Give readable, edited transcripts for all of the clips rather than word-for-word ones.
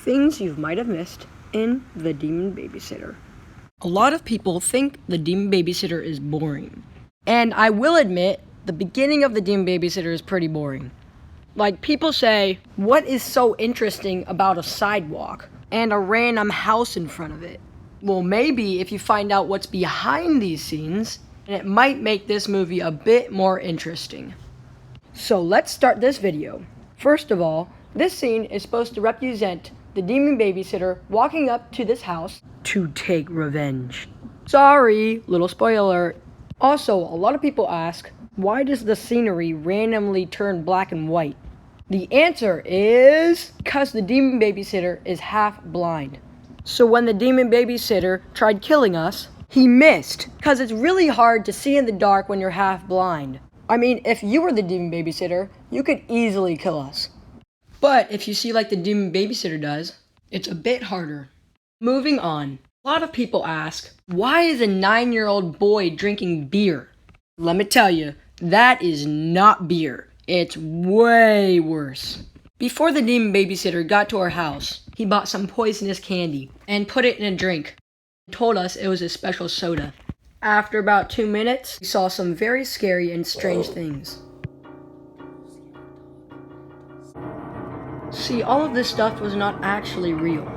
Things you might have missed in The Demon Babysitter. A lot of people think The Demon Babysitter is boring. And I will admit, the beginning of The Demon Babysitter is pretty boring. Like, people say, what is so interesting about a sidewalk and a random house in front of it? Well, maybe if you find out what's behind these scenes, it might make this movie a bit more interesting. So let's start this video. First of all, this scene is supposed to represent the demon babysitter walking up to this house to take revenge. Sorry, little spoiler. Also, a lot of people ask, why does the scenery randomly turn black and white? The answer is because the demon babysitter is half blind. So when the demon babysitter tried killing us, he missed, because it's really hard to see in the dark when you're half blind. I mean, if you were the demon babysitter, you could easily kill us. But if you see like the demon babysitter does, it's a bit harder. Moving on. A lot of people ask, why is a 9-year-old boy drinking beer? Let me tell you, that is not beer. It's way worse. Before the demon babysitter got to our house, he bought some poisonous candy and put it in a drink. He told us it was a special soda. After about 2 minutes, we saw some very scary and strange things. See, all of this stuff was not actually real.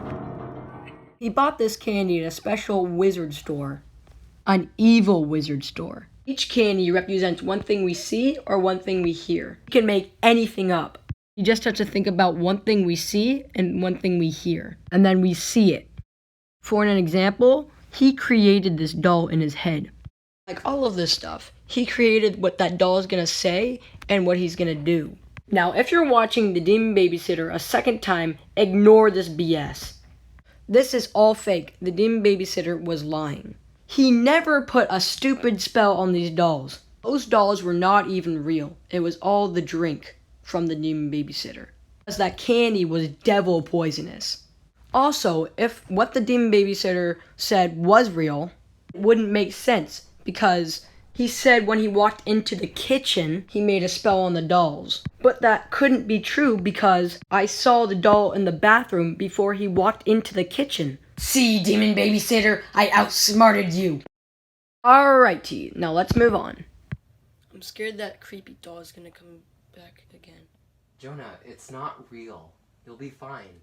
He bought this candy at a special wizard store. An evil wizard store. Each candy represents one thing we see or one thing we hear. We can make anything up. You just have to think about one thing we see and one thing we hear. And then we see it. For an example, he created this doll in his head. Like all of this stuff, he created what that doll is going to say and what he's going to do. Now, if you're watching The Demon Babysitter a second time, ignore this BS. This is all fake. The Demon Babysitter was lying. He never put a stupid spell on these dolls. Those dolls were not even real. It was all the drink from the Demon Babysitter. Because that candy was devil poisonous. Also, if what the Demon Babysitter said was real, it wouldn't make sense. Because he said when he walked into the kitchen, he made a spell on the dolls. But that couldn't be true because I saw the doll in the bathroom before he walked into the kitchen. See, Demon Babysitter, I outsmarted you. Alright, T, now let's move on. I'm scared that creepy doll is gonna come back again. Jonah, it's not real. You'll be fine.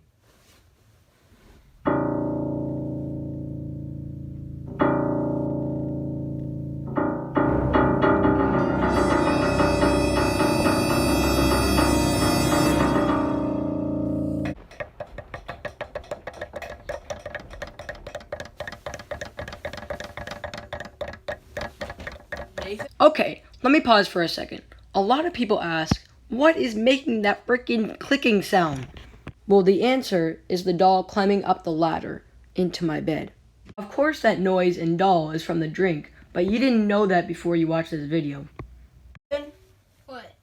Okay, let me pause for a second. A lot of people ask, what is making that freaking clicking sound? Well, the answer is the doll climbing up the ladder into my bed. Of course that noise and doll is from the drink, but you didn't know that before you watched this video. What?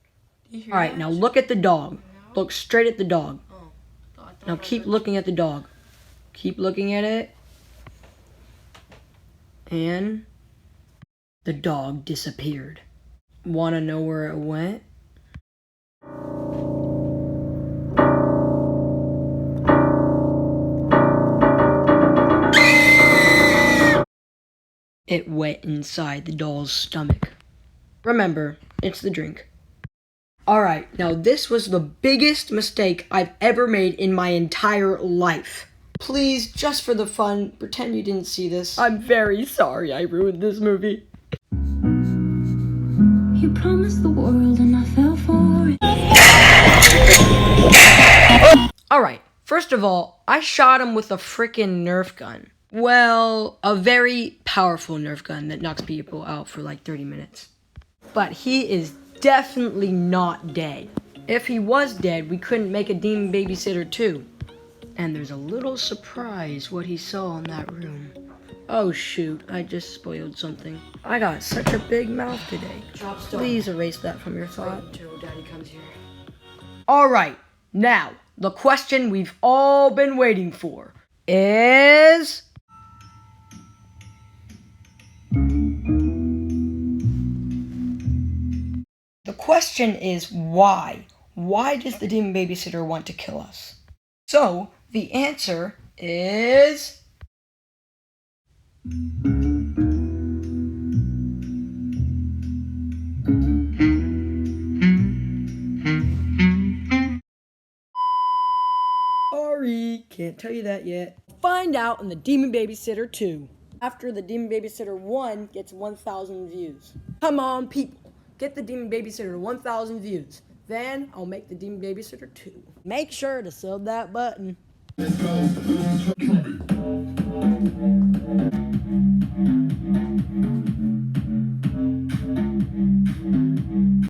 Alright, now look at the dog. Look straight at the dog. Oh, Now keep looking at the dog. Keep looking at it. And the dog disappeared. Wanna know where it went? It went inside the doll's stomach. Remember, it's the drink. Alright, now this was the biggest mistake I've ever made in my entire life. Please, just for the fun, pretend you didn't see this. I'm very sorry I ruined this movie. You promised the world and I fell for it. Alright, first of all, I shot him with a frickin' Nerf gun. Well, a very powerful Nerf gun that knocks people out for like 30 minutes. But he is definitely not dead. If he was dead, we couldn't make a Demon Babysitter 2. And there's a little surprise what he saw in that room. Oh shoot, I just spoiled something. I got such a big mouth today. Please erase that from your thought. Until Daddy comes here. Alright, now, the question we've all been waiting for is... The question is why? Why does the Demon Babysitter want to kill us? So, The answer is... Sorry, can't tell you that yet. Find out in the Demon Babysitter 2. After the Demon Babysitter 1 gets 1,000 views. Come on, people. Get the Demon Babysitter to 1,000 views. Then I'll make the Demon Babysitter 2. Make sure to sub that button.